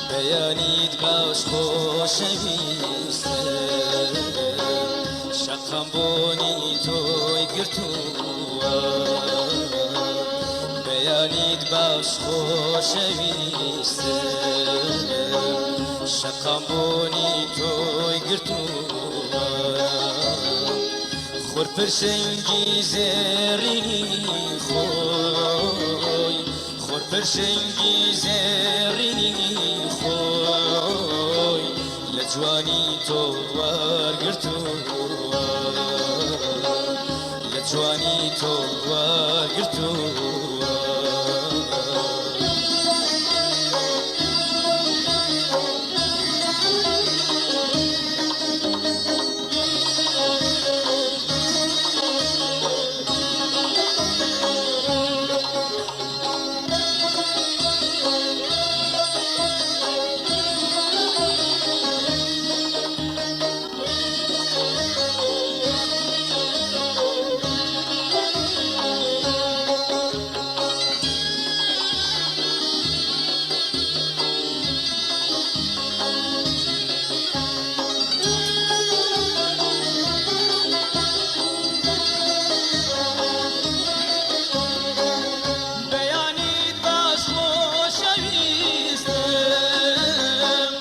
بەیانیت باش خۆشەویستم شەقام بۆنی تۆی گرتووە بەیانیت باش خۆشەویستم شەقام بۆنی تۆی گرتووە خۆرپرشەنگی زێڕینی خۆی خۆرپرشەنگی زێڕینی خۆی لە جوانی تۆ وەرگرتووە لە جوانی تۆ وەرگرتووە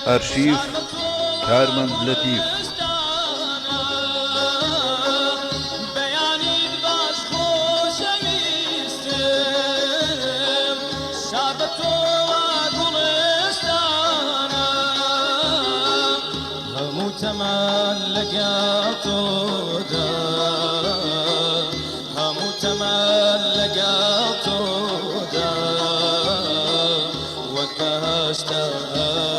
أرشيف كارمن لطيف وقتها